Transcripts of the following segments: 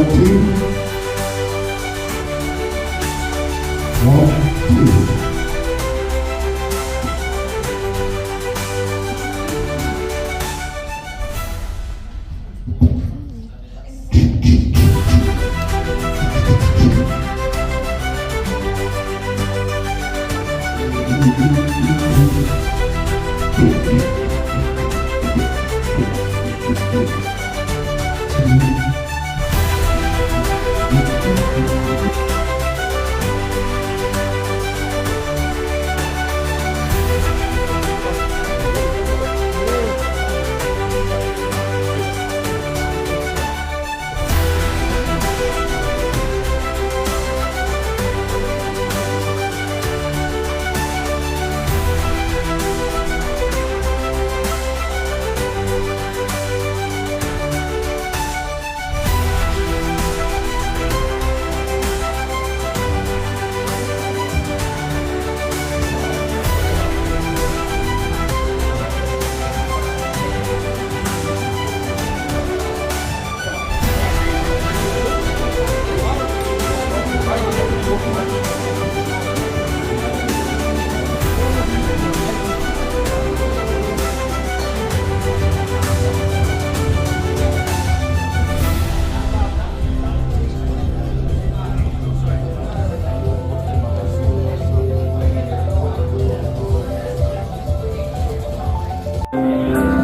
14. 1, 2.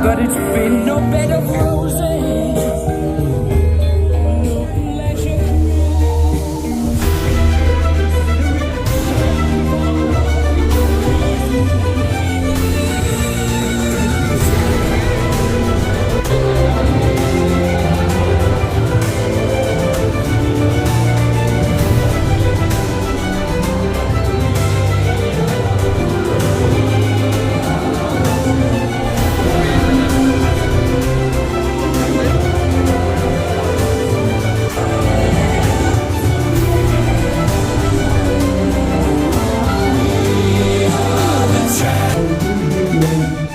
But it's been no bed of roses, no pleasure.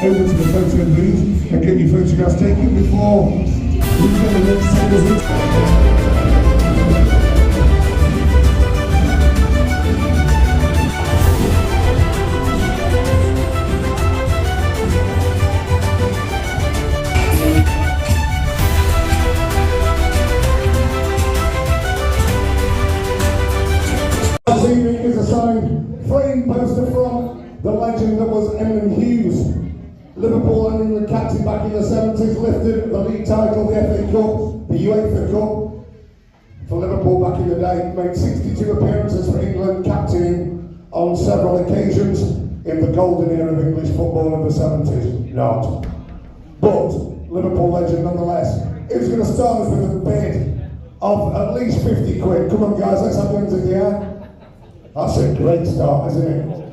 Over to the photo booth and get your photographs taken before we get the next tables. This evening is a signed frame poster from the legend that was Eminem Hughes. Liverpool and England captain back in the 70s, lifted the league title, the FA Cup, the UEFA Cup for Liverpool back in the day, made 62 appearances for England, captaining on several occasions in the golden era of English football in the 70s. Not. But Liverpool legend nonetheless. It's going to start us with a bid of at least 50 quid. Come on guys, let's have hands in the air. That's a great start, isn't it?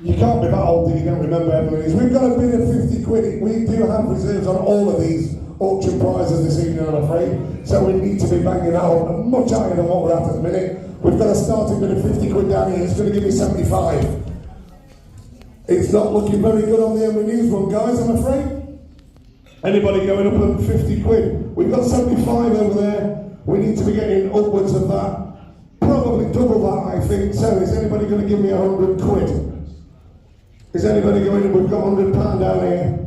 You can't be that old that you don't remember everything. We've got a bid of 50 quid. We do have reserves on all of these auction prizes this evening, I'm afraid. So we need to be banging out much higher than what we're at the minute. We've got a starting bid of 50 quid down here. It's going to give me 75. It's not looking very good on the Emily News one, guys, I'm afraid. Anybody going up at 50 quid? We've got 75 over there. We need to be getting upwards of that. Probably double that, I think. So is anybody going to give me 100 quid? Is anybody going in? We've got £100 down here.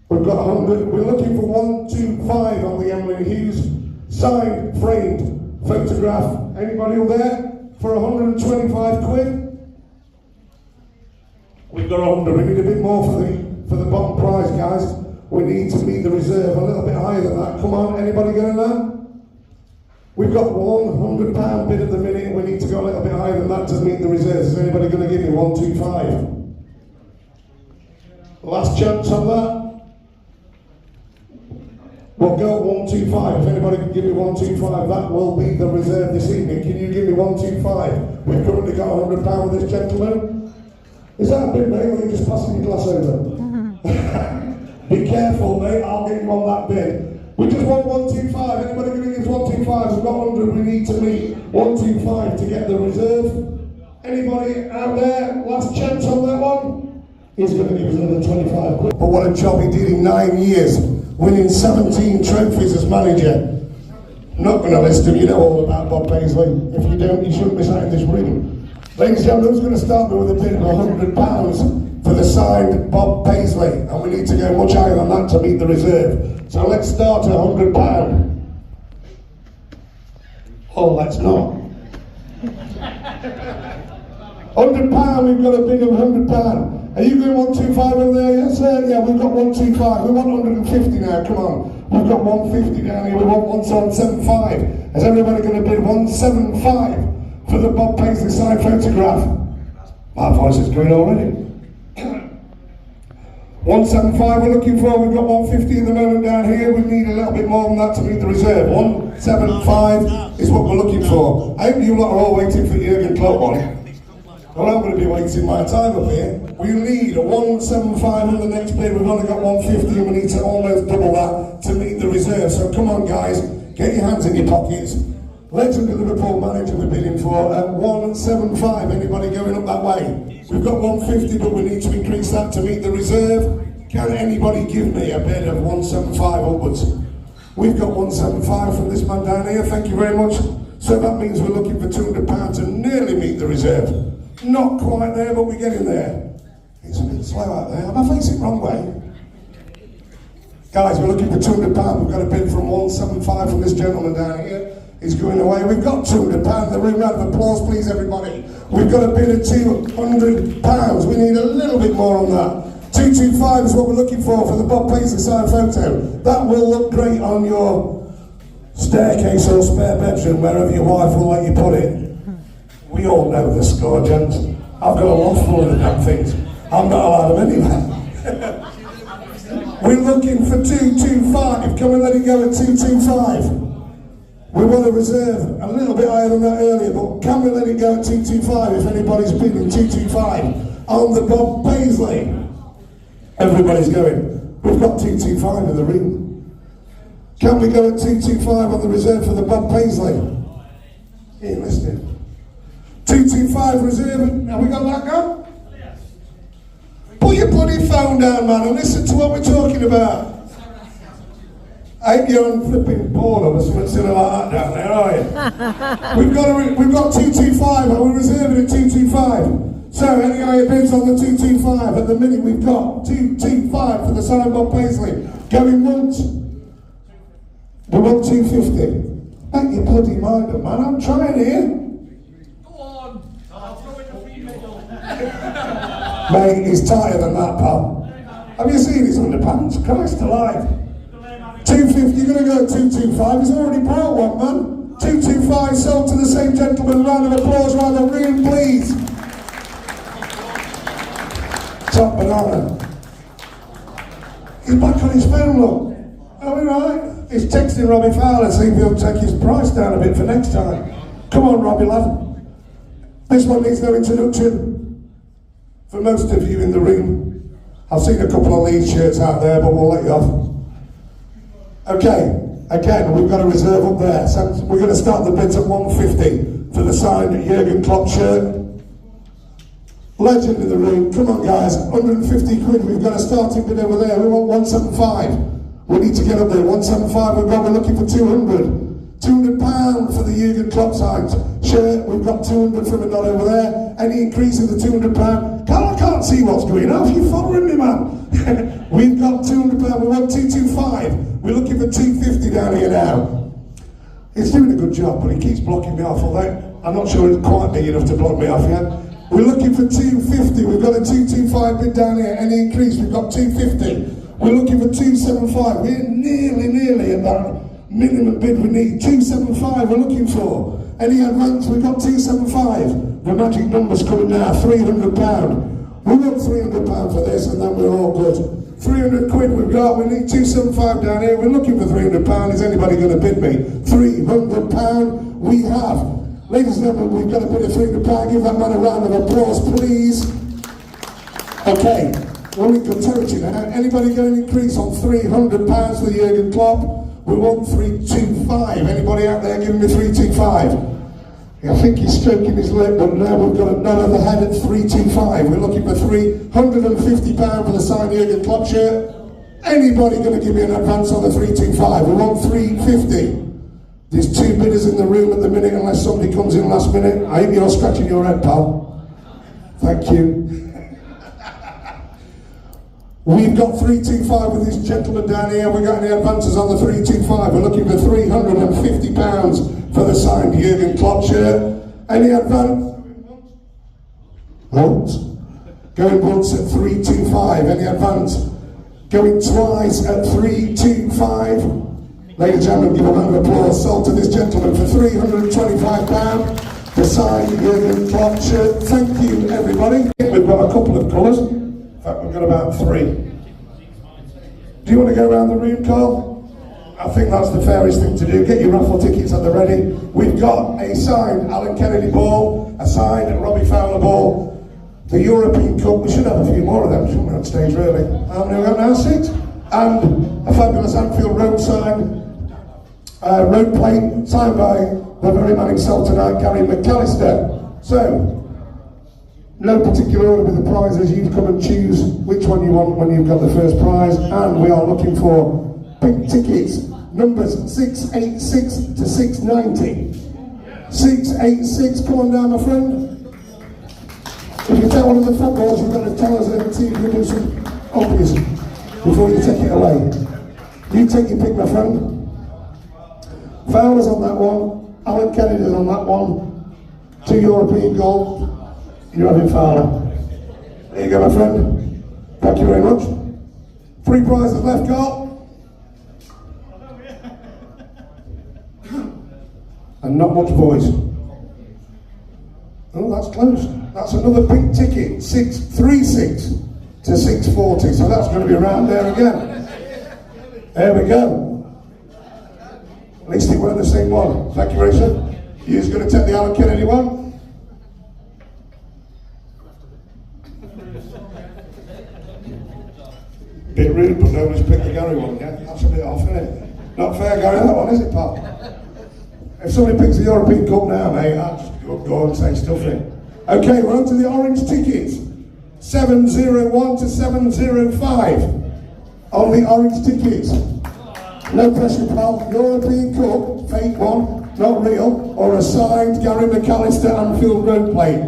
We've got 100. We're looking for 125 on the Emily Hughes. Signed, framed, photograph. Anybody up there for 125 quid? We've got 100. We need a bit more for the bottom prize, guys. We need to meet the reserve a little bit higher than that. Come on, anybody going there? We've got £100 bid at the minute. We need to go a little bit higher than that to meet the reserves. Is anybody going to give me 125? Last chance on that. We'll go at 125. If anybody can give me 125, that will be the reserve this evening. Can you give me 125? We've currently got £100 with this gentleman. Is that a bit, mate, or are you just passing your glass over? Be careful, mate. I'll get you on that bid. We just want 125. Anybody going to give us 125? We've got 100. We need to meet 125 to get the reserve. Anybody out there? Last chance on that one? He's going to give us another 25 quid. But what a job he did in 9 years, winning 17 trophies as manager. I'm not going to list them, you know all about Bob Paisley. If you don't, you shouldn't be sat in this room. Ladies and gentlemen, who's going to start me with a bid of £100 for the signed Bob Paisley? And we need to go much higher than that to meet the reserve. So let's start at £100. Oh, let's not. £100, we've got a bid of £100. Are you going 125 over there? Yes, sir. Yeah, we've got 125. We want 150 now. Come on. We've got 150 down here. We want 175. Is everybody going to bid 175 for the Bob Paisley signed photograph? My voice is going already. 175 we're looking for. We've got 150 at the moment down here. We need a little bit more than that to meet the reserve. 175 is what we're looking for. I hope you lot are all waiting for Jurgen Klopp one. Well, I'm going to be wasting my time up here. We need a 175 on the next bid. We've only got 150 and we need to almost double that to meet the reserve. So come on, guys, get your hands in your pockets. Legend of Liverpool manager we're bidding for at 175. Anybody going up that way? We've got 150, but we need to increase that to meet the reserve. Can anybody give me a bid of 175 upwards? We've got 175 from this man down here. Thank you very much. So that means we're looking for £200 to nearly meet the reserve. Not quite there, but we're getting there. It's a bit slow out there. Am I facing the wrong way? Guys, we're looking for £200. We've got a bid from 175 from this gentleman down here. He's going away. We've got £200. The room, round of applause, please, everybody. We've got a bid of £200. We need a little bit more on that. 225 is what we're looking for the Bob Paisley signed photo. That will look great on your staircase or spare bedroom, wherever your wife will let you put it. We all know the score, gents. I've got a loft full of the damn things. I'm not allowed them anywhere. We're looking for 225. Come and let it go at 225. We want to reserve a little bit higher than that earlier, but can we let it go at 225 if anybody's bidding 225 on the Bob Paisley? Everybody's going. We've got 225 in the ring. Can we go at 225 on the reserve for the Bob Paisley? He ain't listening. 225 reserve. Have we got that go? Yes. Put your bloody phone down, man, and listen to what we're talking about. I hope you're on flipping porn or something silly like that down there, are you? We've got 225, and we're reserving at 225. So, any higher bids on the 225? At the minute, we've got 225 for the signed Bob Paisley. Going once. We want 250. Make your bloody mind up, man. I'm trying here. Go on. I'll throw in a free medal. Mate, he's tighter than that, pal. Have you seen his underpants? Christ alive. 250, you're going to go at 225. He's already brought one, man. 225 sold to the same gentleman. Round of applause round the room, please. Top banana. He's back on his phone, look. Are we right? He's texting Robbie Fowler, see if he'll take his price down a bit for next time. Come on, Robbie, lad. This one needs no introduction. For most of you in the room, I've seen a couple of Leeds shirts out there, but we'll let you off. Okay, again, we've got a reserve up there. So we're going to start the bids at 150 for the signed Jurgen Klopp shirt. Legend in the room. Come on, guys. 150 quid. We've got a starting bid over there. We want 175. We need to get up there. 175. We're looking for 200. £200 for the Jurgen Klopp signed shirt. We've got 200 from a nod over there. Any increase in the £200? I can't see what's going on. You're following me, man. We've got £200. We want 225. We're looking for 250 down here now. He's doing a good job, but he keeps blocking me off. Although I'm not sure it's quite big enough to block me off yet. We're looking for 250. We've got a 225 bid down here. Any increase? We've got 250. We're looking for 275. We're nearly at that minimum bid we need. 275 we're looking for. Any advance? We've got 275. The magic number's coming now. £300. We want £300 for this, and then we're all good. 300 quid we've got. We need 275 down here. We're looking for £300. Is anybody going to bid me? £300 we have. Ladies and gentlemen, we've got a bid of £300. Give that man a round of applause, please. Okay, we're in good territory now. Anybody going to increase on £300 for the Jurgen Klopp? We want 325. Anybody out there giving me 325? I think he's stroking his lip, but now we've got a nod of the head at 325. We're looking for £350 for the signed Jurgen Klopp shirt. Anybody going to give me an advance on the 325? We want 350. There's 2 bidders in the room at the minute, unless somebody comes in last minute. I hope you're not scratching your head, pal. Thank you. We've got 325 with this gentleman down here. We got any advances on the 325? We're looking for £350 for the signed Jurgen Klopp shirt. Any advance? Once. Going once at 325. Any advance? Going twice at 325. Ladies and gentlemen, give a round of applause. Sold to this gentleman for £325. The signed Jurgen Klopp shirt. Thank you, everybody. We've got a couple of colours. In fact, we've got about 3. Do you want to go around the room, Carl? I think that's the fairest thing to do. Get your raffle tickets at the ready. We've got a signed Alan Kennedy ball, a signed Robbie Fowler ball, the European Cup. We should have a few more of them, shouldn't we, on stage, really? How many have we got now? 6? And a fabulous Anfield Road sign, road plate, signed by the very man himself tonight, Gary McAllister. So, no particular order with the prizes. You come and choose which one you want when you've got the first prize. And we are looking for pink tickets, numbers 686 to 690. 686, come on down, my friend. If you tell one of the footballers, you've got to tell us and see if you do some obvious before you take it away. You take your pick, my friend. Fowler's on that one, Alan Kennedy's on that one, 2 European gold. You're having Fowler. There you go, my friend. Thank you very much. 3 prizes left, Carl. And not much voice. Oh, that's close. That's another pink ticket. 636 to 640. So that's going to be around there again. There we go. At least it weren't the same one. Thank you very much. You're just going to take the Alan Kennedy one. Bit rude, but nobody's picked the Gary one, yeah? That's a bit off, isn't it? Not fair, Gary, that one, is it, pal? If somebody picks the European Cup now, mate, I'll just go and say stuff in. Okay, we're on to the orange tickets. 701 to 705. On the orange tickets. No pressure, pal. European Cup, fake one, not real, or a signed Gary McAllister Anfield road plate.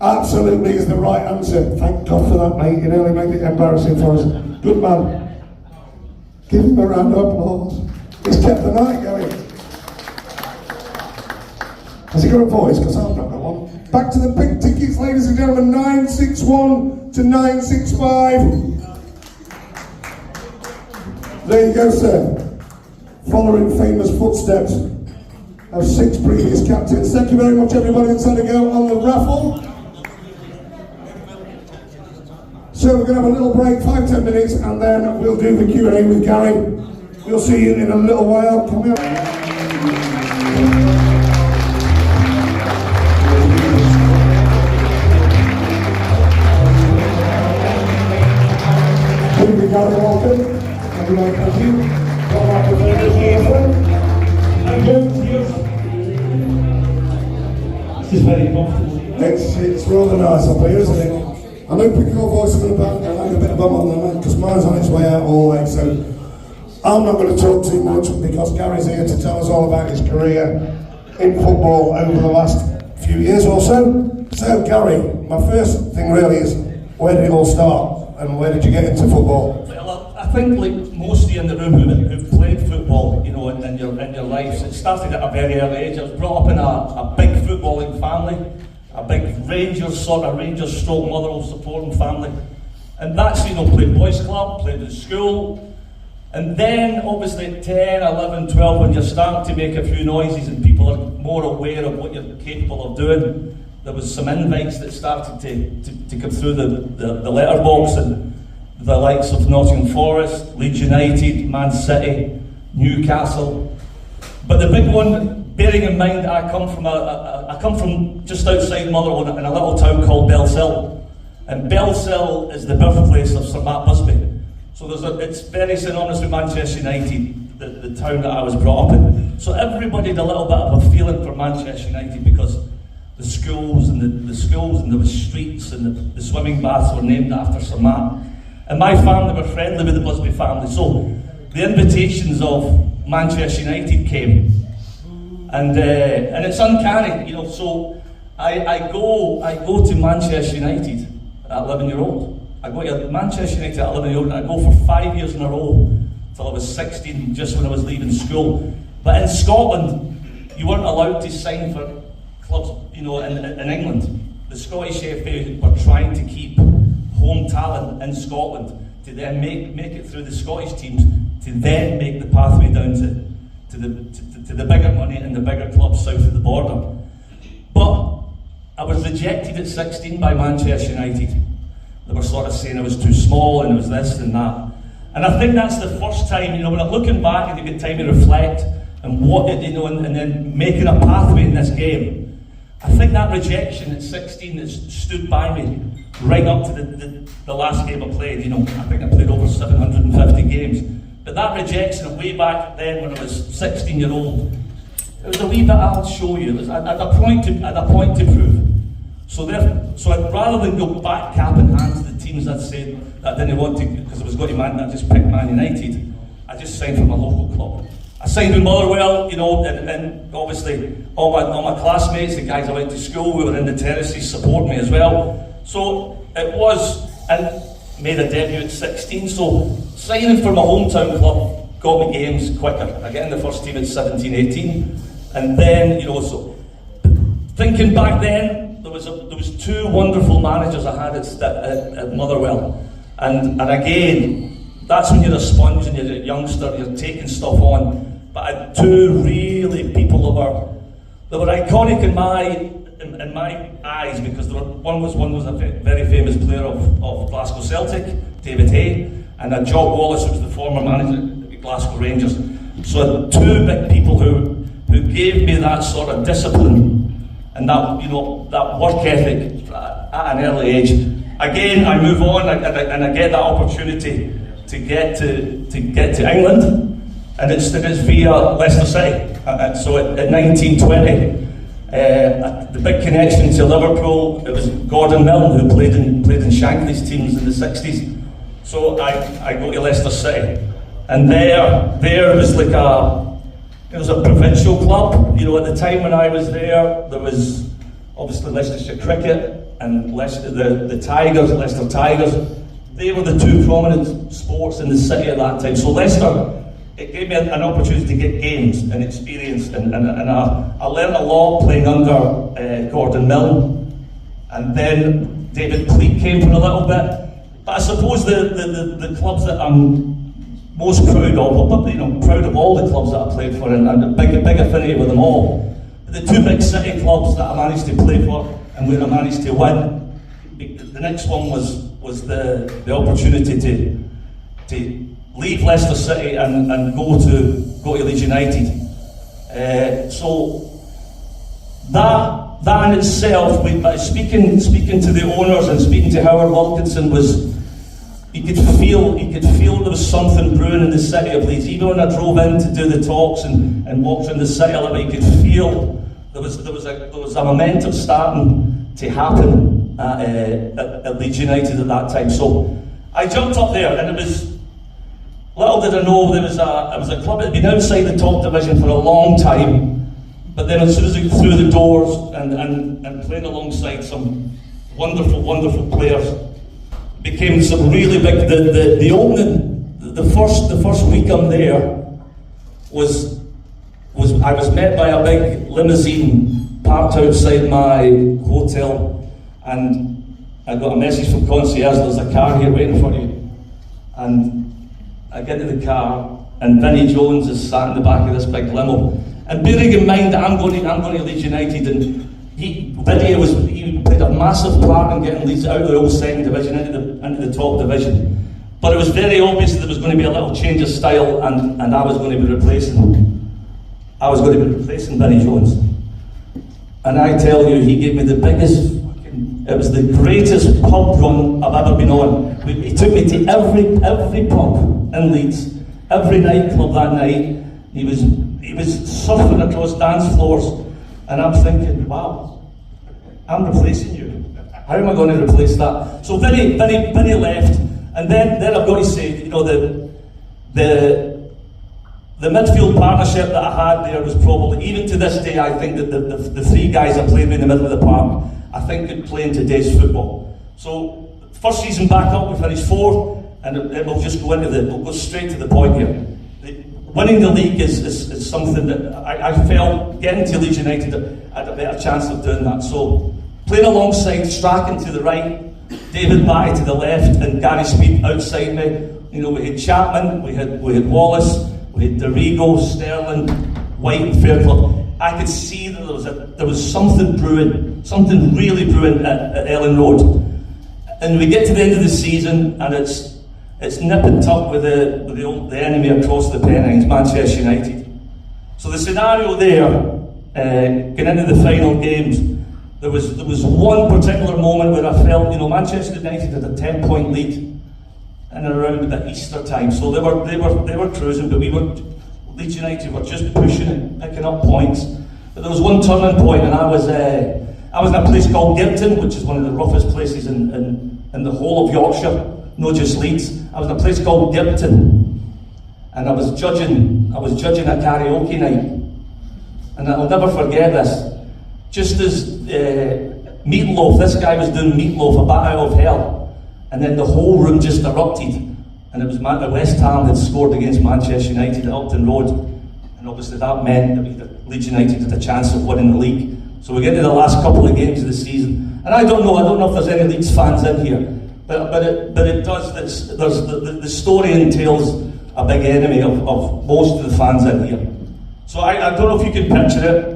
Absolutely is the right answer. Thank God for that, mate. You nearly made it embarrassing for us. Good man. Give him a round of applause. He's kept the night going. Has he got a voice? Because I've not got one. Back to the pink tickets, ladies and gentlemen. 961 to 965. There you go, sir. Following famous footsteps of 6 previous captains. Thank you very much, everybody that's had a go on the raffle. So we're going to have a little break, 5-10 minutes, and then we'll do the Q&A with Gary. We'll see you in a little while. Come here. Thank you, Gary, welcome. Everyone, thank you. This is very comfortable. It's rather nice up here, isn't it? I know pick your voice in the back, and I have a bit of bum on them, because mine's on its way out all the way, so I'm not going to talk too much, because Gary's here to tell us all about his career in football over the last few years or so. So, Gary, my first thing really is, where did it all start, and where did you get into football? Well, I think like most of you in the room who've played football, you know, in your lives, it started at a very early age. I was brought up in a big footballing family. A big Rangers stroke Motherwell supporting family, and that's, you know, played boys club, played in school, and then obviously at 10, 11, 12, when you're starting to make a few noises and people are more aware of what you're capable of doing, there was some invites that started to come through the letterbox, and the likes of Nottingham Forest, Leeds United, Man City, Newcastle. But the big one, bearing in mind I come from just outside Motherwell in a little town called Bellsill, and Bellsill is the birthplace of Sir Matt Busby. So it's very synonymous with Manchester United, the town that I was brought up in. So everybody had a little bit of a feeling for Manchester United, because the schools and the streets and the swimming baths were named after Sir Matt. And my family were friendly with the Busby family, so the invitations of Manchester United came. and it's uncanny, you know. So I go to Manchester United at 11-year-old. I go to Manchester United at 11-year-old, and I go for 5 years in a row till I was 16, just when I was leaving school. But in Scotland, you weren't allowed to sign for clubs, you know, in England. The Scottish FA were trying to keep home talent in Scotland to then make it through the Scottish teams to then make the pathway down to the bigger money and the bigger clubs south of the border. But I was rejected at 16 by Manchester United. They were sort of saying I was too small and it was this and that. And I think that's the first time, you know, when I'm looking back and you get time to reflect and what it, you know, and then making a pathway in this game. I think that rejection at 16 has stood by me right up to the last game I played. You know, I think I played over 750 games. But that rejection way back then when I was 16-year-old, it was a wee bit, I'll show you. It was at a point to prove. So I'd rather than go back cap in hand to the teams that said that I didn't want to, because I was going to Man, I just picked Man United. I just signed for my local club. I signed with Motherwell, you know, and obviously all my classmates, the guys I went to school, we were in the terraces, support me as well. So it was, and made a debut at 16, so signing for my hometown club got me games quicker. I get in the first team at 17, 18, and then, you know, so thinking back then, there was two wonderful managers I had at Motherwell, and again, that's when you're a sponge and you're a youngster, you're taking stuff on. But I had two really people that were iconic in my eyes, because one was a very famous player of Glasgow Celtic, David Hay, and Jock Wallace, who was the former manager at Glasgow Rangers. So I had two big people who gave me that sort of discipline and that, you know, that work ethic at an early age. Again, I move on and I get that opportunity to get to England, and it's via Leicester City. So at 19, 20, the big connection to Liverpool, it was Gordon Milne, who played in Shankly's teams in the 60s. So I go to Leicester City, and there was like it was a provincial club. You know, at the time when I was there was obviously Leicestershire Cricket and the Tigers, Leicester Tigers. They were the two prominent sports in the city at that time. So Leicester, it gave me an opportunity to get games and experience, and I learned a lot playing under Gordon Milne, and then David Pleat came for a little bit. But I suppose the clubs that I'm most proud of, you know, proud of all the clubs that I played for, and a big affinity with them all. The two big city clubs that I managed to play for and where I managed to win. The next one was the opportunity to leave Leicester City and go to Leeds United. So that in itself, by speaking to the owners and speaking to Howard Wilkinson, you could feel there was something brewing in the city of Leeds. Even when I drove in to do the talks and walked around the city a little bit, you could feel there was a momentum starting to happen at Leeds United at that time. So I jumped up there, and it was, little did I know, it was a club that had been outside the top division for a long time, but then as soon as I got through the doors and played alongside some wonderful players, became some really big. The opening, the first week I'm there was I was met by a big limousine parked outside my hotel, and I got a message from concierge, there's a car here waiting for you. And I get to the car, and Vinnie Jones is sat in the back of this big limo. And bearing in mind that I'm going to Leeds United, and he played a massive part in getting Leeds out of the old second division into the top division. But it was very obvious that there was going to be a little change of style, and I was going to be replacing Vinnie Jones. And I tell you, he gave me the biggest, it was the greatest pub run I've ever been on. He took me to every pub in Leeds, every nightclub that night. He was surfing across dance floors, and I'm thinking, wow, I'm replacing you. How am I going to replace that? So Vinnie left, and then I've got to say, you know, the midfield partnership that I had there was probably, even to this day, I think that the three guys that played in the middle of the park, I think could play in today's football. So, first season back up, we finished 4th, and we'll just go we'll go straight to the point here. Winning the league is something that I felt getting to Leeds United had a better chance of doing that. So, playing alongside Strachan to the right, David Batty to the left, and Gary Speed outside me. You know, we had Chapman, we had Wallace, we had DeRigo, Sterling, White, and Fairclough. I could see that there was something brewing, something really brewing at Ellen Road. And we get to the end of the season, and it's nip and tuck with the enemy across the Pennines, Manchester United. So the scenario there, getting into the final games, there was one particular moment where I felt, you know, Manchester United had a 10-point lead in and around about Easter time. So they were cruising, but Leeds United were just pushing and picking up points. But there was one turning point, and I was in a place called Gipton, which is one of the roughest places in the whole of Yorkshire, not just Leeds. I was in a place called Gipton, and I was judging a karaoke night, and I'll never forget this. Just as Meatloaf, this guy was doing Meatloaf, A Bat Out of Hell, and then the whole room just erupted, and it was West Ham had scored against Manchester United at Upton Road, and obviously that meant that Leeds United had a chance of winning the league. So we get to the last couple of games of the season, and I don't know if there's any Leeds fans in here, but it does. The story entails a big enemy of most of the fans in here. So I don't know if you can picture it.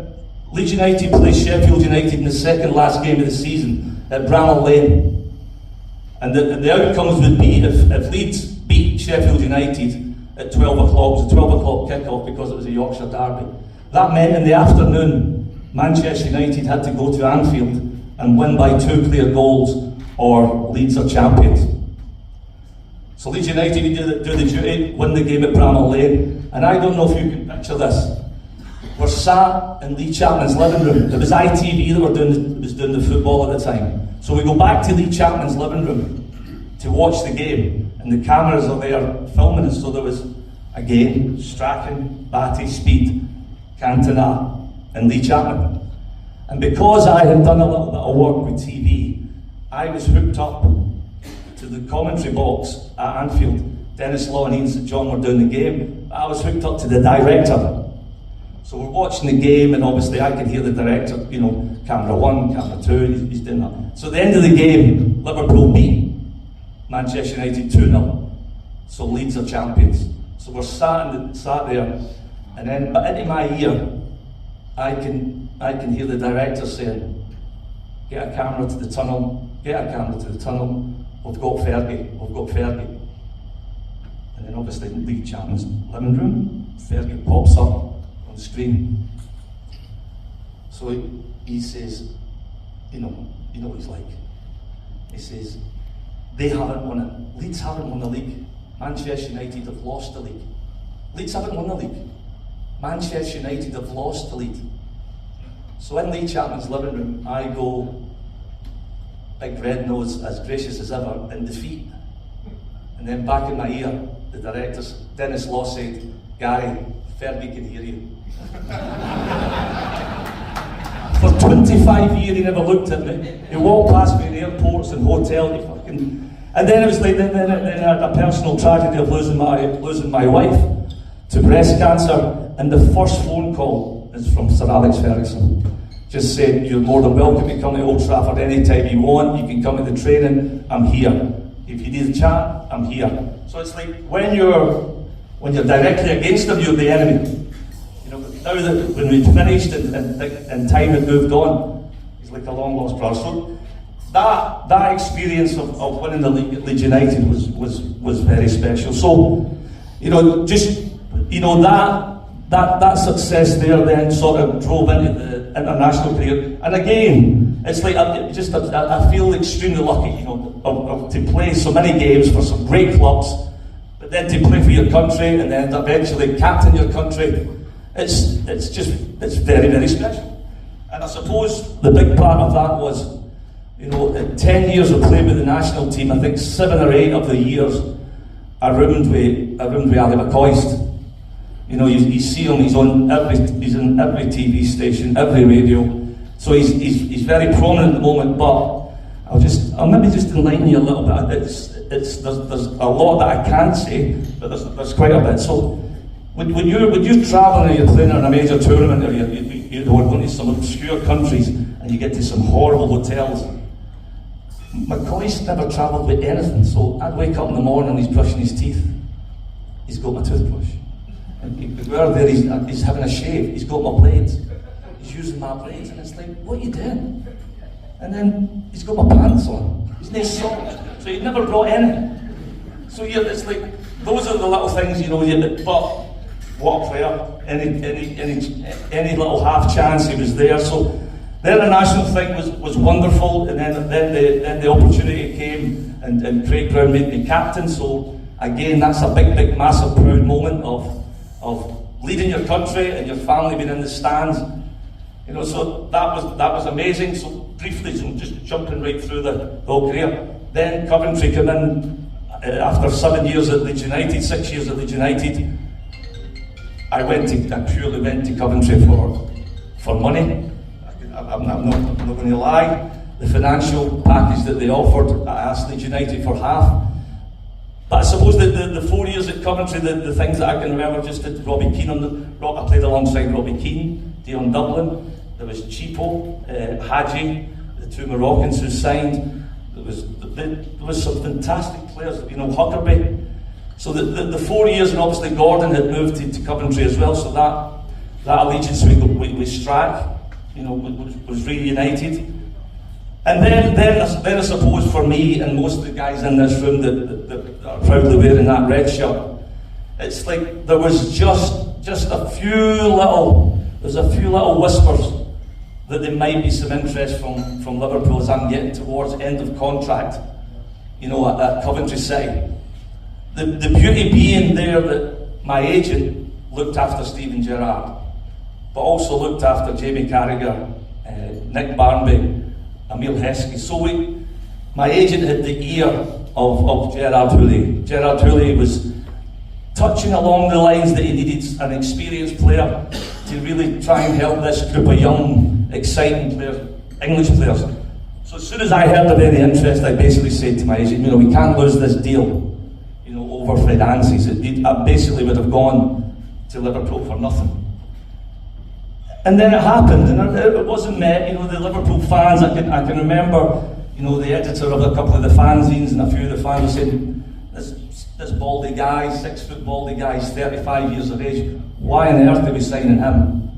Leeds United plays Sheffield United in the second last game of the season at Bramall Lane. And the outcomes would be if Leeds beat Sheffield United at 12 o'clock, it was a 12 o'clock kick-off because it was a Yorkshire derby. That meant in the afternoon, Manchester United had to go to Anfield and win by 2 clear goals, or Leeds are champions. So Leeds United do the duty, win the game at Bramall Lane, and I don't know if you can picture this. We're sat in Lee Chapman's living room. It was ITV that was doing the football at the time. So we go back to Lee Chapman's living room to watch the game, and the cameras are there filming us. So there was, again, Strachan, Batty, Speed, Cantona, and Lee Chapman. And because I had done a little bit of work with TV, I was hooked up to the commentary box at Anfield. Dennis Law and Ian St John were doing the game. I was hooked up to the director. So we're watching the game, and obviously I could hear the director, you know, camera 1, camera 2, he's doing that. So at the end of the game, Liverpool beat Manchester United 2-0. So Leeds are champions. So we're sat there, and then, but into my ear, I can hear the director saying, get a camera to the tunnel, we've got Fergie. And then obviously in Lee Chapman's living room, Fergie pops up on the screen. So he says, you know what he's like. He says, they haven't won it. Leeds haven't won the league. Manchester United have lost the league. Leeds haven't won the league. Manchester United have lost the league. So in Lee Chapman's living room, I go, big red nose, as gracious as ever, in defeat. And then back in my ear, the director, Dennis Law, said, Gary, Fergie can hear you. For 25 years, he never looked at me. He walked past me in airports and hotels. And then it was like, then I had a personal tragedy of losing my wife to breast cancer. And the first phone call is from Sir Alex Ferguson. Just said, you're more than welcome to come to Old Trafford anytime you want. You can come to the training. I'm here. If you need a chat, I'm here. So it's like when you're directly against them, you're the enemy. You know, now that when we'd finished and time had moved on, he's like a long lost brother. So that experience of winning the league at Leeds United was very special. So, you know, just that success there then sort of drove into the international career. And again, it's like I feel extremely lucky, you know, to play so many games for some great clubs, but then to play for your country and then eventually captain your country. It's very, very special. And I suppose the big part of that was, you know, in 10 years of playing with the national team, I think 7 or 8 of the years I roomed with Ali McAllister. You know, you see him. He's on every TV station, every radio. So he's very prominent at the moment. But I'll maybe just enlighten you a little bit. There's a lot that I can't say, but there's quite a bit. So when you're travelling and you're playing in a major tournament, or you're going to some obscure countries, and you get to some horrible hotels. McCoy's never travelled with anything, so I'd wake up in the morning, he's brushing his teeth. He's got my toothbrush. And we're there, he's having a shave. He's got my blades. He's using my blades, and it's like, what are you doing? And then he's got my pants on. He's no socks. So he never brought any. So yeah, it's like, those are the little things, you know. But what a player! Any little half chance he was there. So the international thing was wonderful, and then the opportunity came, and Craig Brown made me captain. So again, that's a big, massive, proud moment of leading your country and your family being in the stands. You know, so that was amazing. So briefly, so just jumping right through the whole career. Then Coventry came in after 7 years at Leeds United, 6 years at Leeds United. I purely went to Coventry for money. I'm not going to lie. The financial package that they offered, I asked Leeds United for half. But I suppose the 4 years at Coventry, the things that I can remember, just at Robbie Keane I played alongside Robbie Keane, Dion Dublin. There was Chipo, Hadji, the two Moroccans who signed. There was some fantastic players, you know, Huckerby. So the 4 years, and obviously Gordon had moved to Coventry as well. So that allegiance we struck, you know, was reunited. And then I suppose for me and most of the guys in this room that are proudly wearing that red shirt, it's like there was just a few little whispers that there might be some interest from Liverpool as I'm getting towards end of contract, you know, at Coventry side. The beauty being there that my agent looked after Steven Gerrard, but also looked after Jamie Carragher, Nick Barnby, Emile Heskey. So my agent had the ear of Gerard Houllier. Gerard Houllier was touching along the lines that he needed an experienced player to really try and help this group of young, exciting players, English players. So as soon as I heard of any interest, I basically said to my agent, you know, we can't lose this deal, you know, over finances. I basically would have gone to Liverpool for nothing. And then it happened, and it wasn't met. You know, the Liverpool fans, I can remember, you know, the editor of a couple of the fanzines and a few of the fans saying, this baldy guy, 6 foot baldy guy, he's 35 years of age, why on earth are we signing him?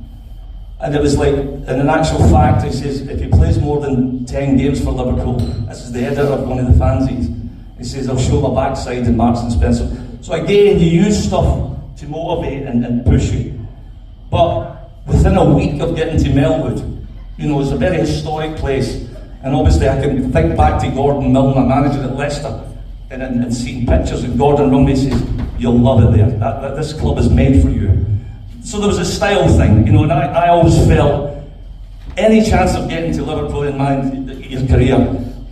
And it was like, and in actual fact, he says, if he plays more than 10 games for Liverpool, this is the editor of one of the fanzines, he says, I'll show my backside in Marks and Spencer. So again, you use stuff to motivate and push you. But within a week of getting to Melwood, you know, it's a very historic place, and obviously I can think back to Gordon Milne, my manager at Leicester, and seeing pictures, and Gordon rung me and says, you'll love it there, this club is made for you. So there was a style thing, you know, and I always felt any chance of getting to Liverpool in my career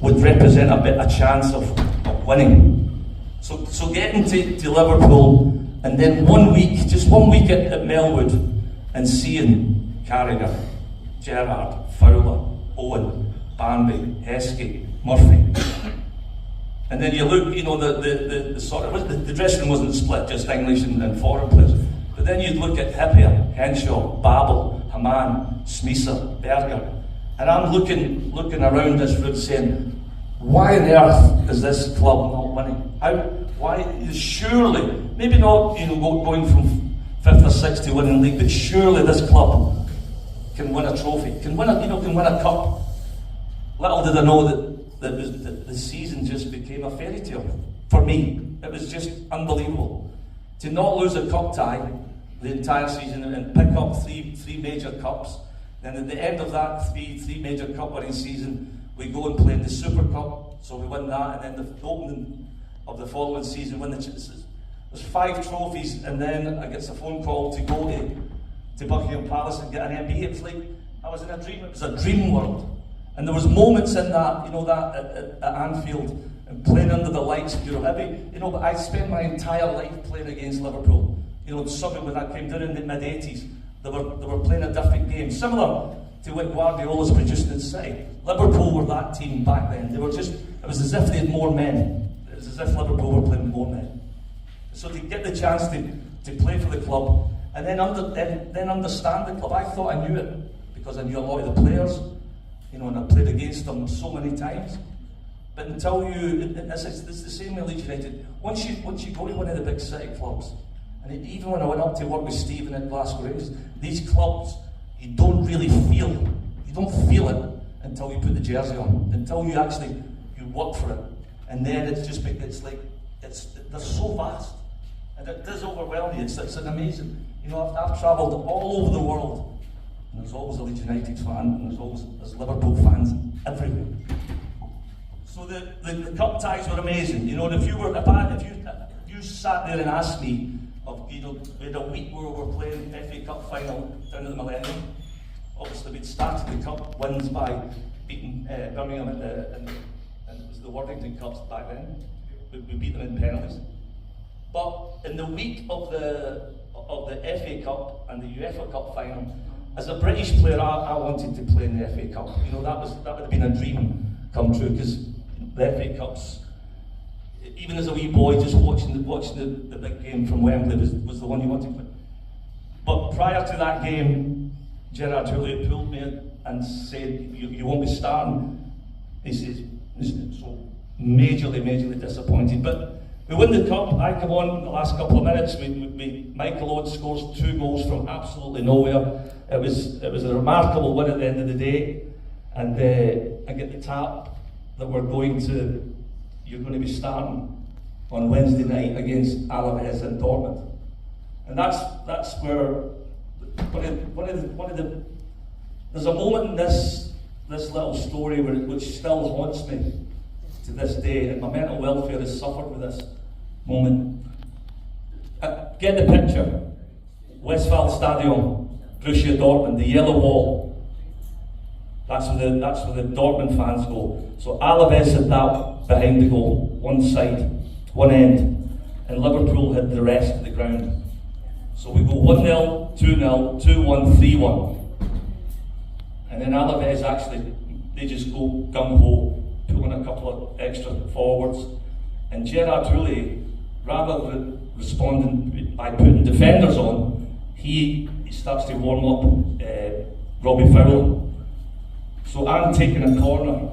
would represent a chance of winning. So getting to Liverpool, and then just one week at Melwood, and seeing Carragher, Gerrard, Fowler, Owen, Barnby, Heskey, Murphy. And then you look, you know, the sort of, the dressing room wasn't split, just English and foreign players. But then you'd look at Hippier, Henshaw, Babel, Haman, Smeeser, Berger. And I'm looking around this room saying, why on earth is this club not winning? Why, surely, maybe not, you know, going from 5th or 6th to winning league, but surely this club can win a trophy, can win a cup. Little did I know that the season just became a fairy tale for me. It was just unbelievable to not lose a cup tie the entire season and pick up three major cups. Then at the end of that three major cup winning season, we go and play in the Super Cup, so we win that, and then the opening of the following season, win the there's 5 trophies, and then I get a phone call to go to Buckingham Palace and get an MBE. It was like I was in a dream. It was a dream world, and there was moments in that, you know, that at Anfield and playing under the lights of Europe. But I spent my entire life playing against Liverpool. You know, something when I came down in the mid-80s, they were playing a different game, similar to what Guardiola's produced in City. Liverpool were that team back then. They were just, it was as if they had more men. It was as if Liverpool were playing with more men. So to get the chance to play for the club, and then understand the club. I thought I knew it, because I knew a lot of the players, you know, and I played against them so many times. But until it's the same with Leeds United. Once you go to one of the big City clubs, and even when I went up to work with Stephen at Glasgow Rangers, these clubs, you don't feel it until you put the jersey on, until you work for it. And then they're so vast. And it does overwhelm you. It's an amazing, you know, I've travelled all over the world, and there's always a Leeds United fan, and there's Liverpool fans everywhere. So the cup ties were amazing, you know. And if you sat there and asked me, we had a week where we were playing the FA Cup final down at the Millennium. Obviously, we'd started the cup wins by beating Birmingham and it was the Worthington Cups back then. We beat them in penalties. But in the week of the FA Cup and the UEFA Cup final, as a British player, I wanted to play in the FA Cup. You know, that would have been a dream come true, because the FA Cups, even as a wee boy, just watching the big game from Wembley was the one you wanted to play. But prior to that game, Gerard Houllier pulled me and said, you won't be starting. He says, so majorly disappointed. But we win the cup. I come on in the last couple of minutes. Michael Owen scores 2 goals from absolutely nowhere. It was a remarkable win at the end of the day. And I get the tap that you're going to be starting on Wednesday night against Alaves in Dortmund. And that's where there's a moment in this little story which still haunts me to this day, and my mental welfare has suffered with this moment. Get the picture. Westfalenstadion, Borussia Dortmund, the yellow wall. That's where the Dortmund fans go. So Alaves had that behind the goal, one side, one end, and Liverpool had the rest of the ground. So we go 1-0, 2-0, 2-1, 3-1. And then Alaves they just go gung-ho, pulling a couple of extra forwards. And Gerard Houllier, rather than responding by putting defenders on, he starts to warm up Robbie Fowler. So I'm taking a corner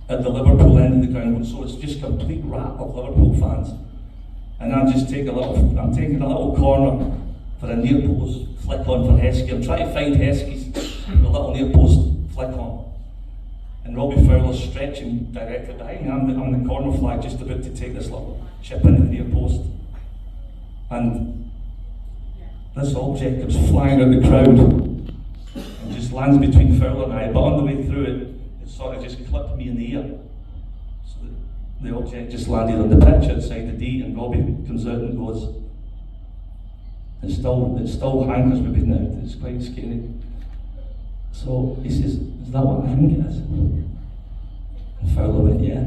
at the Liverpool end of the ground, so it's just complete rap of Liverpool fans. And I'm taking a little corner for a near post flick on for Heskey. I'm trying to find Heskey's the little near post flick on. And Robbie Fowler's stretching directly behind me. I'm the corner flag, just about to take this little chip into the near post. And this object comes flying out the crowd and just lands between Fowler and I. But on the way through it sort of just clipped me in the ear. So the object just landed on the pitch outside the D, and Robbie comes out and goes, it still hankers with me now. It's quite scary. So he says, is that what I think it is? And Fowler went, yeah.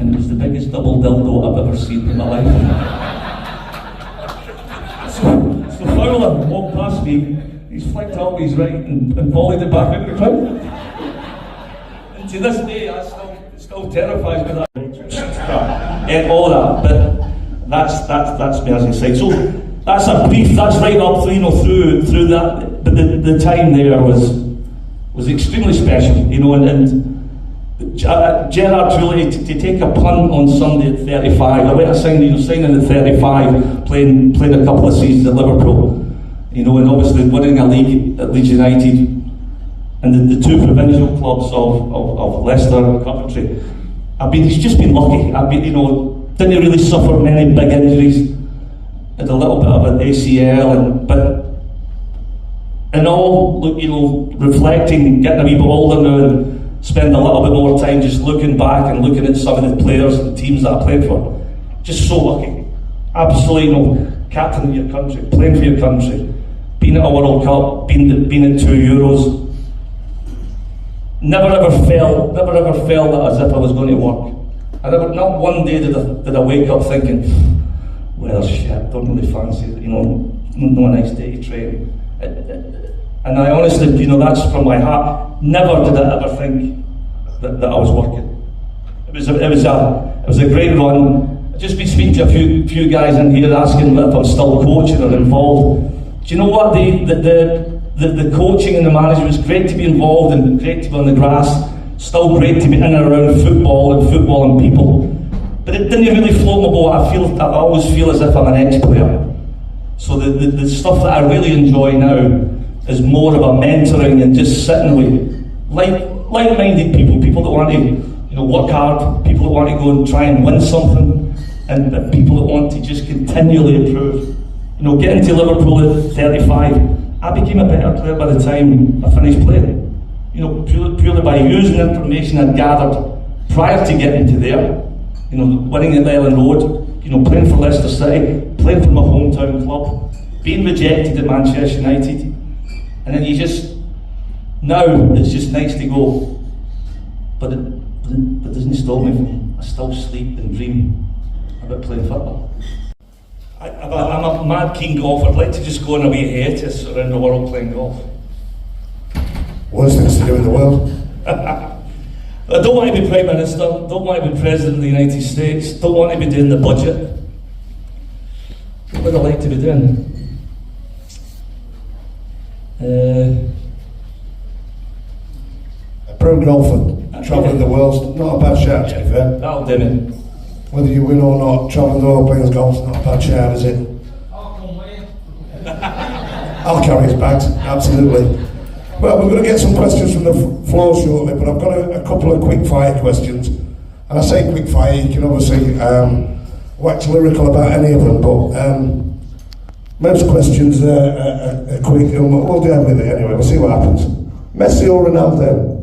And it was the biggest double dildo I've ever seen in my life. So Fowler walked past me, he's flicked up, he's right, and volleyed it back into the crowd. And to this day, it still terrifies me that. And all that, but that's me as I say. So that's a brief, that's right up through that. But the time there was extremely special, and Gerard Houllier to take a punt on Sunday at 35. I went to signing at 35, playing a couple of seasons at Liverpool, and obviously winning a league at Leeds United, and the 2 provincial clubs of Leicester and Coventry. He's just been lucky. Didn't really suffer many big injuries. Had a little bit of an ACL, but in all, reflecting, getting a wee bit older now, and spend a little bit more time just looking back and looking at some of the players and teams that I played for. Just so lucky. Absolutely, captain of your country, playing for your country, being at a World Cup, being at 2 Euros. Never ever felt that as if I was going to work. Not one day did I wake up thinking, weather's shit, don't really fancy it, you know, no nice day to train. And I honestly, you know, that's from my heart. Never did I ever think that I was working. It was a great run. I've just been speaking to a few guys in here asking if I'm still coaching or involved. Do you know what? The coaching and the management was great to be involved and great to be on the grass. Still great to be in and around football and people. But it didn't really float my boat. I always feel as if I'm an ex-player. So the stuff that I really enjoy now is more of a mentoring and just sitting with like-minded people that want to, you know, work hard, people that want to go and try and win something, and people that want to just continually improve. You know, getting to Liverpool at 35, I became a better player by the time I finished playing. You know, purely by using the information I'd gathered prior to getting to there. You know, winning at Ellen Road, you know, playing for Leicester City, playing for my hometown club, being rejected at Manchester United, and then now it's just nice to go, but it doesn't stop me. I still sleep and dream about playing football. I'm a mad keen golfer. I'd like to just go on a wee hiatus around the world playing golf. Worst things to do in the world. I don't want to be Prime Minister, don't want to be President of the United States, don't want to be doing the budget. What would I like to be doing? A pro golfer, travelling the world, not a bad shout, to be fair. That'll do me. Whether you win or not, travelling the world playing golf's not a bad shout, is it? I'll carry his bags, absolutely. Well, we're going to get some questions from the floor shortly, but I've got a couple of quick fire questions. And I say quick fire, you can obviously wax lyrical about any of them, but most questions are quick, and we'll deal with it anyway, we'll see what happens. Messi or Ronaldo?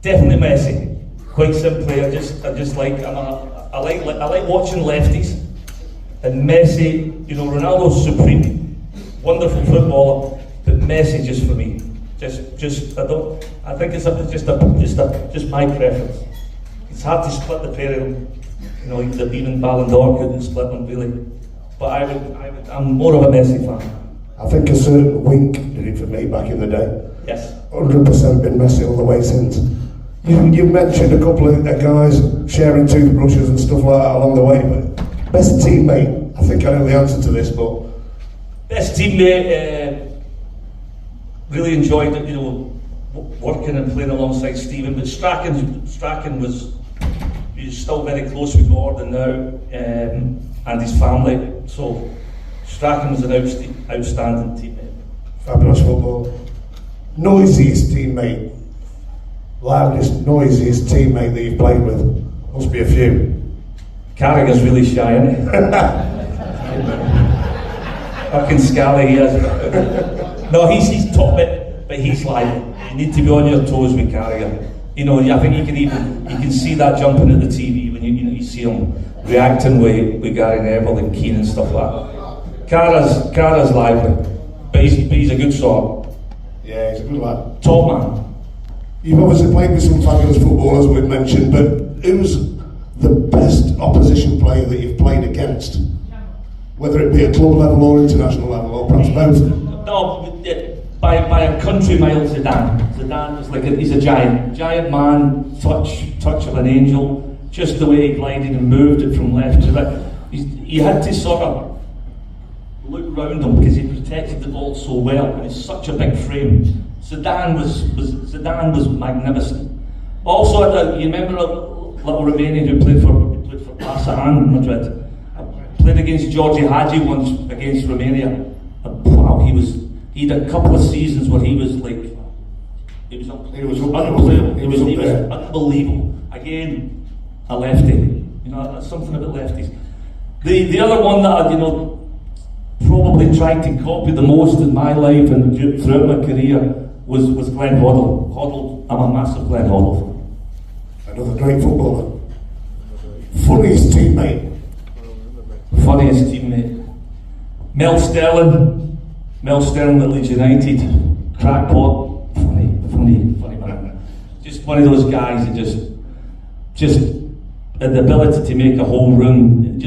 Definitely Messi. Quite simply, I just like, I like watching lefties. And Messi, you know, Ronaldo's supreme, wonderful footballer, but Messi just for me. I think it's just my preference. It's hard to split the pair of them. You know, even Ballon d'Or couldn't split them really. But I'm more of a Messi fan. I think a certain wink did it for me back in the day. Yes. 100% been Messi all the way since. You mentioned a couple of guys sharing toothbrushes and stuff like that along the way, but best teammate, I think I know the answer to this, but... Best teammate, really enjoyed it, you know, working and playing alongside Stephen, but Strachan was still very close with Gordon now, and his family, so Strachan was an outstanding teammate. Fabulous football. Noisiest teammate, loudest, noisiest teammate that you've played with? Must be a few. Carragher's really shy, isn't he? Fucking Scally, he is. No, he's top bit, but he's like, you need to be on your toes with Carragher. You know, I think you can see that jumping at the TV when you see him reacting with Gary Neville and Keane and stuff like that. Carragher's lively, but he's a good sort. Yeah, he's a good lad. Top man. You've obviously played with some fabulous footballers we've mentioned, but who's the best opposition player that you've played against? Whether it be at club level or international level, or perhaps both? No, by a country mile, Zidane. Zidane was like he's a giant man, touch of an angel. Just the way he glided and moved it from left to right. You had to sort of look round him because he protected the ball so well, and it's such a big frame. Zidane was magnificent. Also, you remember a little Romanian who played for Barca and Madrid. I played against Georgie Hagi once against Romania. And wow, he had a couple of seasons where he was like, he was unbelievable. He was unbelievable. Again, a lefty. You know, something about lefties. The other one that I, probably tried to copy the most in my life and throughout my career was Glenn Hoddle. I'm a massive Glenn Hoddle fan. Another great footballer. Funniest teammate. Mel Sterling at Leeds United. Crackpot. Funny man. Just one of those guys that just had the ability to make a whole room.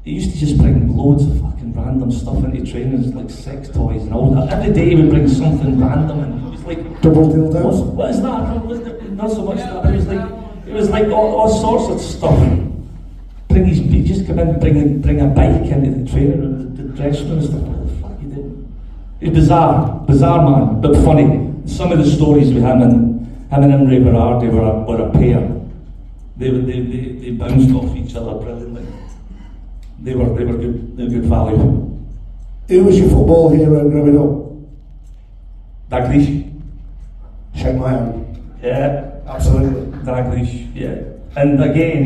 he used to just bring loads of fucking random stuff into training, like sex toys and all that. Every day he would bring something random, and he was like, Double dildos? what is that? Not so much that. It was like all sorts of stuff. He'd just come in, bring a bike into the training room, the dressing room and stuff. What the fuck he did? It was bizarre man, but funny. Some of the stories with him and Ray Berardi were a pair. They bounced off each other brilliantly. They were good value. Who was your football hero growing up? Dalglish. Shake my hand. Yeah. Absolutely. Dalglish, yeah. And again,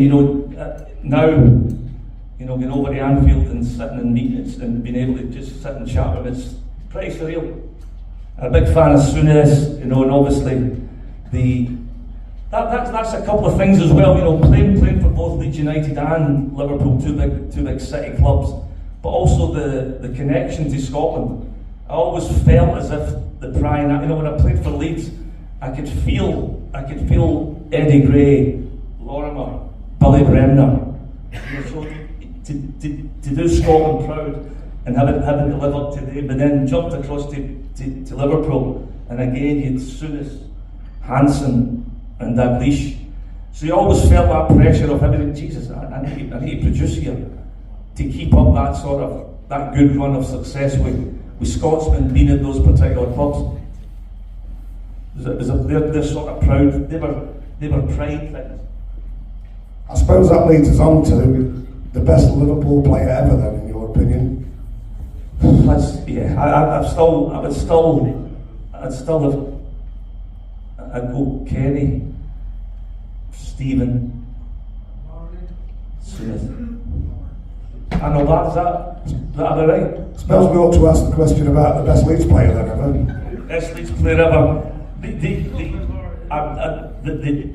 now, going over to Anfield and sitting in meetings and being able to just sit and chat with him, it's pretty surreal. I'm a big fan of Souness, and obviously that's a couple of things as well. Playing for both Leeds United and Liverpool, two big city clubs, but also the connection to Scotland. I always felt as if the pride. When I played for Leeds, I could feel Eddie Gray, Lorimer, Billy Bremner. So to do Scotland proud and having to live up to them, but then jumped across to Liverpool, and again you had Souness, Hansen, and Dalglish. So you always felt that pressure of having, Jesus, I need to produce here to keep up that good run of success with Scotsmen being at those particular clubs. They're sort of proud. They were pride things. I suppose that leads us on to the best Liverpool player ever, then, in your opinion. I'd go Kenny, Stephen, Smith. I know that about right? I suppose we ought to ask the question about the best Leeds player then ever. Best Leeds player ever.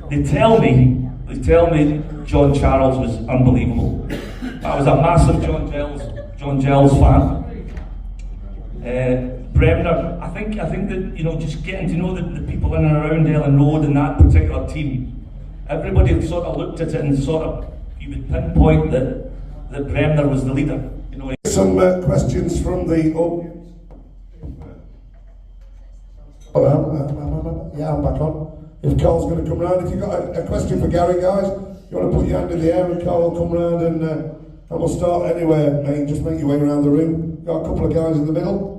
They tell me John Charles was unbelievable. I was a massive John Giles fan. Bremner, I think that just getting to know the people in and around Ellen Road and that particular team, everybody sort of looked at it and you would pinpoint that Bremner was the leader. Some questions from the audience. Yeah, I'm back on. If Carl's going to come round, if you've got a question for Gary, guys, you want to put your hand in the air and Carl will come round and we'll start anywhere, mate. Just make your way around the room. Got a couple of guys in the middle.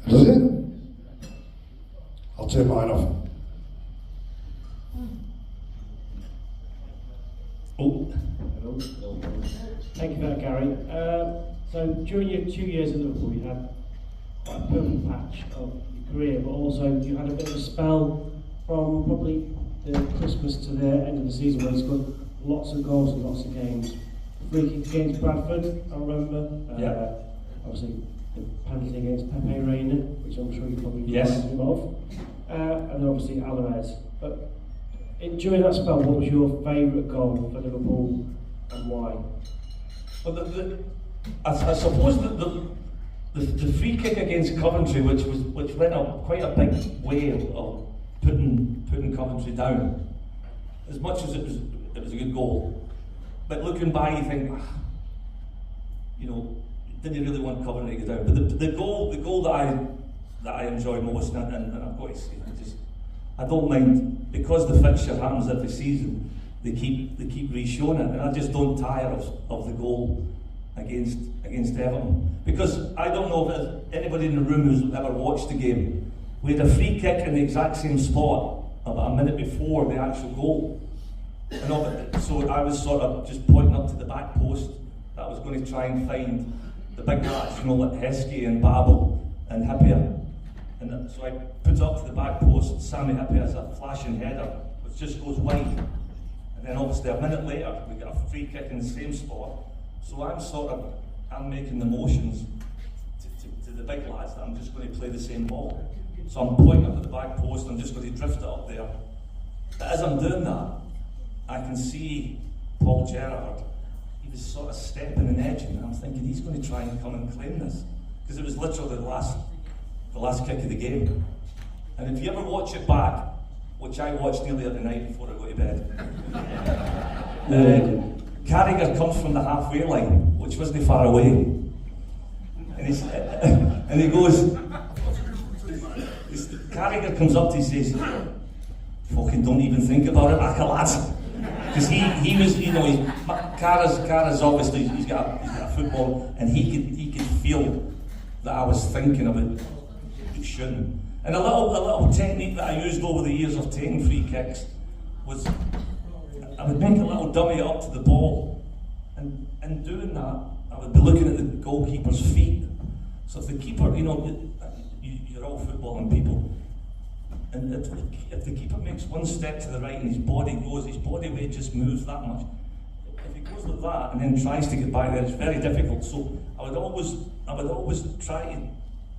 Does it? I'll turn mine off. Oh. Hello. Thank you for that, Gary. So during your 2 years at Liverpool, you had quite a purple patch of your career, but also you had a bit of a spell from probably the Christmas to the end of the season where you scored lots of goals in lots of games. Free kick against Bradford, I remember. Obviously the penalty against Pepe Reina, which I'm sure you probably reminded him of. And obviously Alvarez. But during that spell, what was your favourite goal for Liverpool and why? Well, I suppose the free kick against Coventry, which went quite a big way of putting Coventry down. As much as it was a good goal, but looking back, you think, didn't really want Coventry to go down. But the goal that I enjoy most, and I've got to say, I don't mind, because the fixture happens every season. They keep re-showing it, and I just don't tire of the goal against Everton, because I don't know if there's anybody in the room who's ever watched the game. We had a free kick in the exact same spot about a minute before the actual goal. So I was sort of just pointing up to the back post that I was going to try and find the big lads, like Heskey and Babel and Hippier. And so I put it up to the back post. Sammy Hippier has a flashing header which just goes wide. And then obviously a minute later we get a free kick in the same spot. So I'm making the motions to the big lads that I'm just going to play the same ball. So I'm pointing up at the back post and I'm just going to drift it up there. But as I'm doing that, I can see Paul Gerrard. He was sort of stepping and edging, and I'm thinking he's going to try and come and claim this, because it was literally the last kick of the game. And if you ever watch it back, which I watch nearly every night before I go to bed, Carragher comes from the halfway line, which wasn't far away. And he goes, Carragher comes up to him and says, fucking don't even think about it, lads. Because he was, you know, Carragher's obviously, he's got a football, and he could feel that I was thinking about shooting. And a little technique that I used over the years of taking free kicks was, I would make a little dummy up to the ball, and in doing that, I would be looking at the goalkeeper's feet. So if the keeper, you know, you're all footballing people, and if the keeper makes one step to the right and his body weight just moves that much. If he goes like that and then tries to get by there, it's very difficult. So I would always try to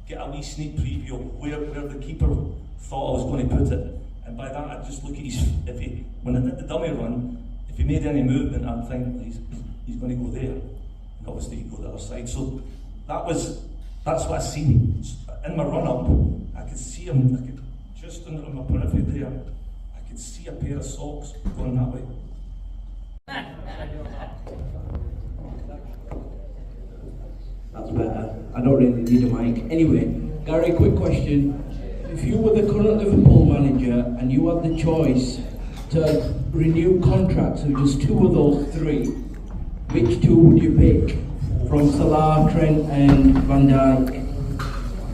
get a wee sneak preview of where the keeper thought I was going to put it. And by that, I'd just look at his, when I did the dummy run, if he made any movement, I'd think he's going to go there. And obviously he'd go the other side. So that's what I seen. In my run-up, I could see him, just under my periphery there, I could see a pair of socks going that way. That's better. I don't really need a mic. Anyway, Gary, quick question. If you were the current Liverpool manager and you had the choice to renew contracts with just two of those three, which two would you pick? From Salah, Trent and Van Dijk.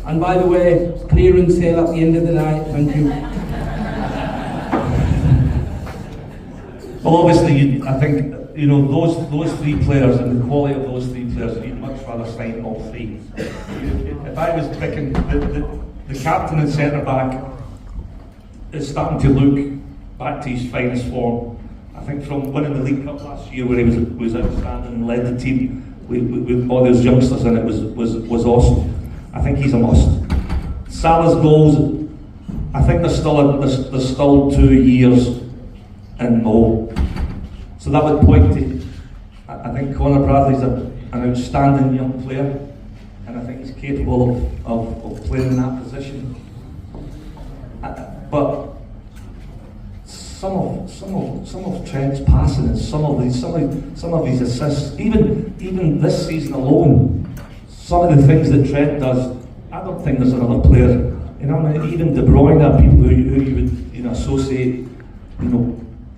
And by the way, clearance sale at the end of the night, thank you. Well, obviously, I think, you know, those three players and the quality of those three players, you'd much rather sign all three. If I was picking the captain and centre back is starting to look back to his finest form. I think from winning the League Cup last year, where he was outstanding and led the team with all those youngsters in it, was awesome. I think he's a must. Salah's goals, I think there's still 2 years and more. So that would point to, I think Conor Bradley's an outstanding young player, and I think he's capable of playing in that position. But some of Trent's passing and some of his assists, even this season alone, some of the things that Trent does, I don't think there's another player. You know, even De Bruyne are people who you would associate,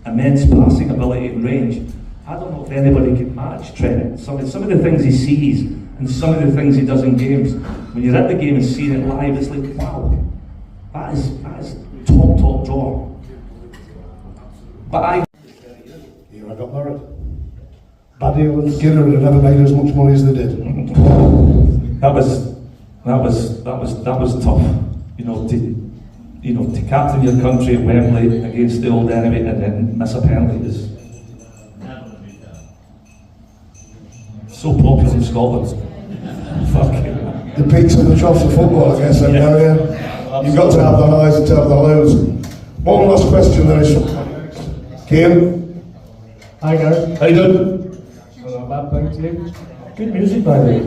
immense passing ability and range. I don't know if anybody can match Trent. Some of the things he sees and some of the things he does in games. When you're at the game and seeing it live, it's like, wow, that is top draw. But Here I got married. Baddiel and Skinner had never made as much money as they did. That was tough. To captain your country at Wembley against the old enemy and then miss a penalty is so popular in Scotland. Fuck it. The peaks and the troughs of football, I guess, Yeah. area. You've got to have the highs and to have the lows. One last question then is Kian. Hi Gary. How you doing? Not bad, thank you. Good music by the way.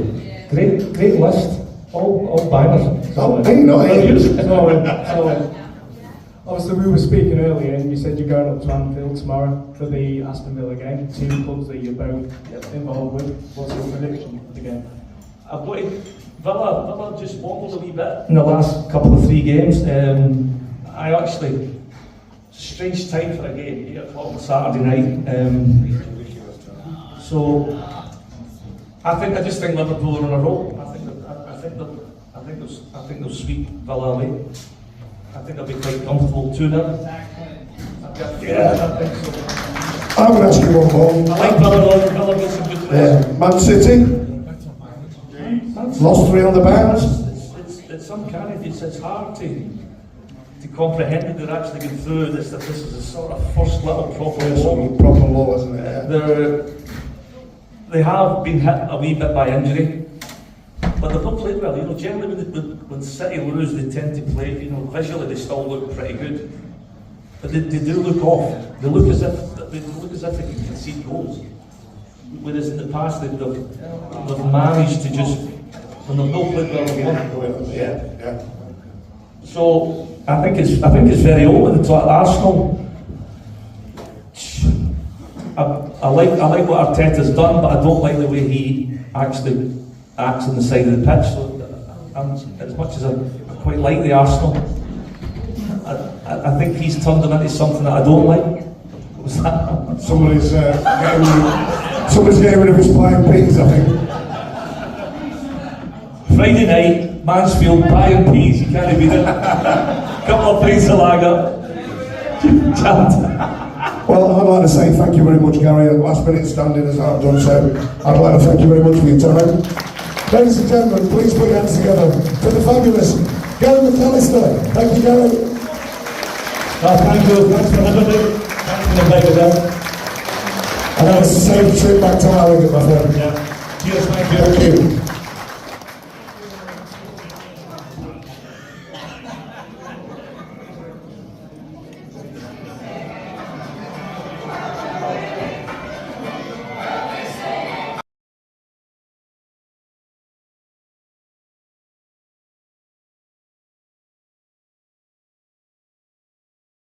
Great list. All bangers. Oh, hey, not here. So, obviously we were speaking earlier and you said you're going up to Anfield tomorrow for the Aston Villa game. Two clubs that you're both involved with. What's your prediction of the game? I've got Villa just wobbled a wee bit in the last couple of 3 games. I actually, strange time for a game, 8 o'clock on Saturday night. So I just think Liverpool are on a roll. I think they'll sweep Villa away. I think they'll be quite comfortable 2-0. Yeah. I think so. I'm going to ask you one more. I like Villa gets some good players. Man City, lost 3 on the bounce. It's some kind of, it's hard to comprehend that they're actually going through this. That this is a sort of first little Proper law, isn't it? They have been hit a wee bit by injury, but they've not played well. Generally when City lose, they tend to play. Visually they still look pretty good, but they do look off. They look as if they can concede goals. Whereas in the past they've managed to just, when they've not played well, they've won. Yeah. So I think it's very open. It's like Arsenal. I like what Arteta's done, but I don't like the way he actually acts on the side of the pitch. So, as much as I quite like the Arsenal, I think he's turned him into something that I don't like. What was that? Somebody's getting rid of his playing peas, I think. Friday night, Mansfield, pie peas, you can't beat it. Couple of pints of lager. Well, I'd like to say thank you very much, Gary. At last minute standing as I've done so, I'd like to thank you very much for your time. Ladies and gentlemen, please put your hands together for the fabulous Gary McAllister. Thank you, Gary. Thank you. Thanks for having me. Thanks for the pleasure, Dan. And have a safe trip back to Harrogate, my friend. Yeah. Cheers, thank you. Thank you.